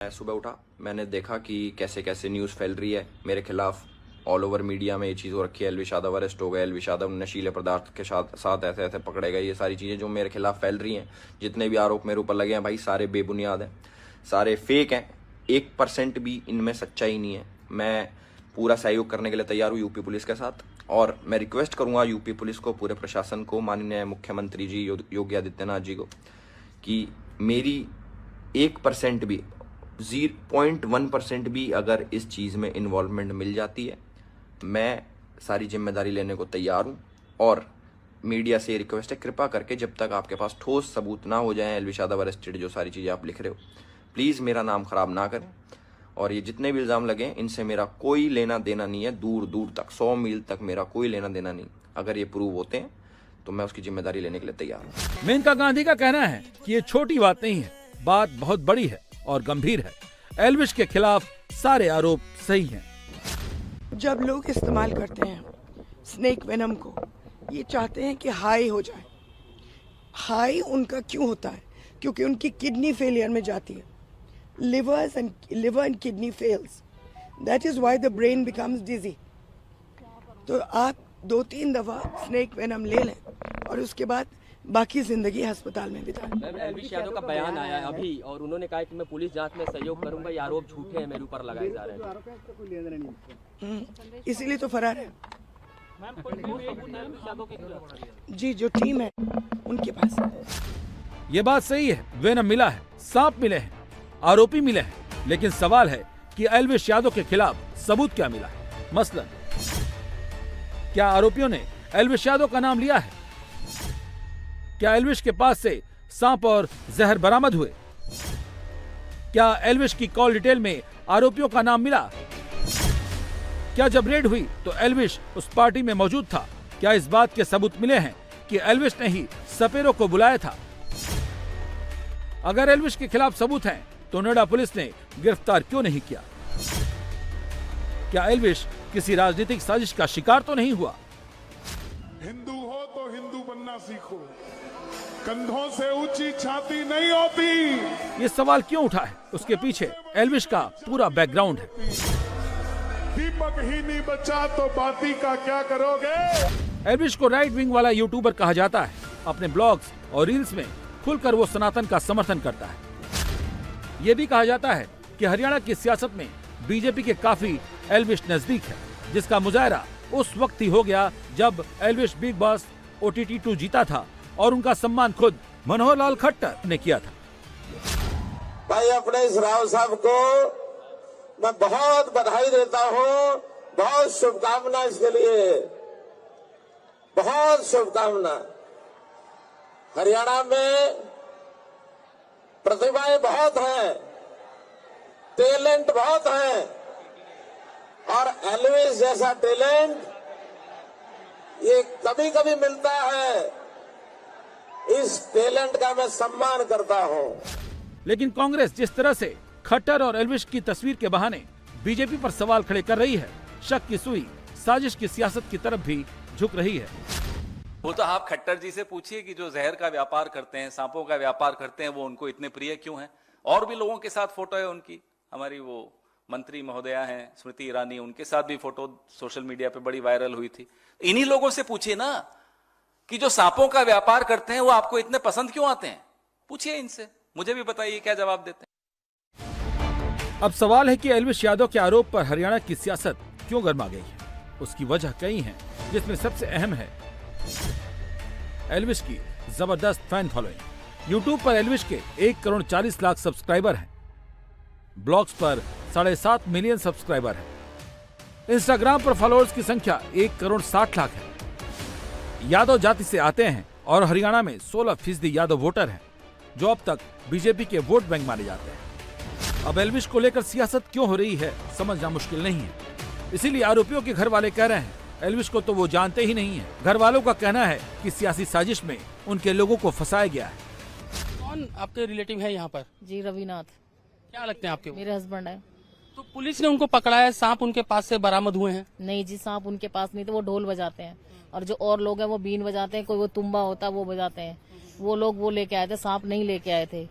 मैं सुबह उठा, मैंने देखा कि कैसे कैसे न्यूज़ फैल रही है मेरे खिलाफ। ऑल ओवर मीडिया में ये चीज़ हो रखी है, एलविश यादव अरेस्ट हो गए, एलविश यादव नशीले पदार्थ के साथ ऐसे ऐसे पकड़े गए। ये सारी चीज़ें जो मेरे खिलाफ फैल रही हैं, जितने भी आरोप मेरे ऊपर लगे हैं भाई, सारे बेबुनियाद हैं, सारे फेक हैं। 1% भी इनमें सच्चाई नहीं है। मैं पूरा सहयोग करने के लिए तैयार हूँ यूपी पुलिस के साथ, और मैं रिक्वेस्ट करूँगा यूपी पुलिस को, पूरे प्रशासन को, माननीय मुख्यमंत्री जी योगी आदित्यनाथ जी को, कि मेरी 1% भी 0.1% भी अगर इस चीज़ में इन्वॉल्वमेंट मिल जाती है, मैं सारी जिम्मेदारी लेने को तैयार हूँ। और मीडिया से रिक्वेस्ट है, कृपा करके जब तक आपके पास ठोस सबूत ना हो जाए एलविश यादव अरेस्टेड, जो सारी चीज़ें आप लिख रहे हो, प्लीज़ मेरा नाम खराब ना करें। और ये जितने भी इल्ज़ाम लगे, इनसे मेरा कोई लेना देना नहीं है, दूर दूर तक, 100 मील तक मेरा कोई लेना देना नहीं। अगर ये प्रूव होते हैं तो मैं उसकी जिम्मेदारी लेने के लिए तैयार हूँ। मेनका गांधी का कहना है कि ये छोटी बात नहीं है, बात बहुत बड़ी है और गंभीर है। एलविश के खिलाफ सारे आरोप सही हैं। जब लोग इस्तेमाल करते हैं स्नेक वेनम को, ये चाहते हैं कि हाई हो जाए। हाई उनका क्यों होता है? क्योंकि उनकी किडनी फेलियर में जाती है। Liver and kidney fails, that is why the brain becomes dizzy. तो आप 2-3 दफा स्नेक वेनम ले लें और उसके बाद बाकी जिंदगी अस्पताल में बिताएं। मैम, एलविश यादव का बयान आया है अभी, और उन्होंने कहा कि मैं पुलिस जांच में सहयोग करूंगा, ये आरोप झूठे हैं, मेरे ऊपर लगाए जा रहे हैं। इसीलिए तो फरार है जी। जो टीम है उनके पास है। ये बात सही है, वेनम मिला है, सांप मिले हैं, आरोपी मिले हैं, लेकिन सवाल है कि एलविश यादव के खिलाफ सबूत क्या मिला है। मसलन, क्या आरोपियों ने एलविश यादव का नाम लिया है? क्या एलविश के पास से सांप और जहर बरामद हुए? क्या एलविश की कॉल डिटेल में आरोपियों का नाम मिला? क्या जब रेड हुई तो एलविश उस पार्टी में मौजूद था? क्या इस बात के सबूत मिले हैं कि एलविश ने ही सपेरों को बुलाया था? अगर एलविश के खिलाफ सबूत हैं, तो नोएडा पुलिस ने गिरफ्तार क्यों नहीं किया? क्या एलविश किसी राजनीतिक साजिश का शिकार तो नहीं हुआ? हिंदू हो तो हिंदू बनना सीखो, कंधों से ऊंची छाती नहीं होती। ये सवाल क्यों उठा है? उसके पीछे एलविश का पूरा बैकग्राउंड है। दीपक ही नहीं बचा तो बाती का क्या करोगे? एलविश को राइट विंग वाला यूट्यूबर कहा जाता है। अपने ब्लॉग्स और रील्स में खुलकर वो सनातन का समर्थन करता है। ये भी कहा जाता है कि हरियाणा की सियासत में बीजेपी के काफी एलविश नजदीक है, जिसका मुजाहरा उस वक्त ही हो गया जब एलविश बिग बॉस OTT 2 जीता था और उनका सम्मान खुद मनोहर लाल खट्टर ने किया था। भाई, अपने इस राव साहब को मैं बहुत बधाई देता हूँ, बहुत शुभकामना इसके लिए, बहुत शुभकामना। हरियाणा में प्रतिभाएं बहुत हैं, टैलेंट बहुत हैं, और एलविश जैसा टैलेंट ये कभी कभी मिलता है। इस टैलेंट का मैं सम्मान करता हूं। लेकिन कांग्रेस जिस तरह से खट्टर और एलविश की तस्वीर के बहाने बीजेपी पर सवाल खड़े कर रही है, शक की सुई साजिश की सियासत की तरफ भी झुक रही है। वो तो आप खट्टर जी से पूछिए कि जो जहर का व्यापार करते हैं, सांपों का व्यापार करते हैं, वो उनको इतने प्रिय क्यों हैं? और भी लोगों के साथ फोटो है उनकी, हमारी वो मंत्री महोदया हैं स्मृति ईरानी, उनके साथ भी फोटो सोशल मीडिया पे बड़ी वायरल हुई थी। इन्हीं लोगों से पूछिए ना कि जो सांपों का व्यापार करते हैं वो आपको इतने पसंद क्यों आते हैं? पूछिए इनसे, मुझे भी बताइए क्या जवाब देते हैं। अब सवाल है कि एलविश यादव के आरोप पर हरियाणा की सियासत क्यों गर्मा गई है? उसकी वजह कई है, जिसमें सबसे अहम है एलविश की जबरदस्त फैन फॉलोइंग। यूट्यूब पर एलविश के 1,40,00,000 सब्सक्राइबर हैं। ब्लॉग्स पर 7.5 मिलियन सब्सक्राइबर हैं। इंस्टाग्राम पर फॉलोअर्स की संख्या 1,60,00,000 है। यादव जाति से आते हैं और हरियाणा में 16% यादव वोटर हैं, जो अब तक बीजेपी के वोट बैंक माने जाते हैं। अब एलविश को लेकर सियासत क्यों हो रही है, समझना मुश्किल नहीं है। इसीलिए आरोपियों के घर वाले कह रहे हैं एलविश को तो वो जानते ही नहीं है। घर वालों का कहना है कि सियासी साजिश में उनके लोगों को फंसाया गया है। कौन आपके रिलेटिव है यहाँ पर? जी, रविनाथ। क्या लगते हैं आपके? मेरे हस्बैंड है। तो पुलिस ने उनको पकड़ा है, सांप उनके पास से बरामद हुए हैं? नहीं जी, सांप उनके पास नहीं थे, वो ढोल बजाते हैं, और जो और लोग हैं वो बीन बजाते हैं, कोई वो तुम्बा होता है वो बजाते हैं। वो लोग वो लेके आए थे, सांप नहीं लेके आए थे।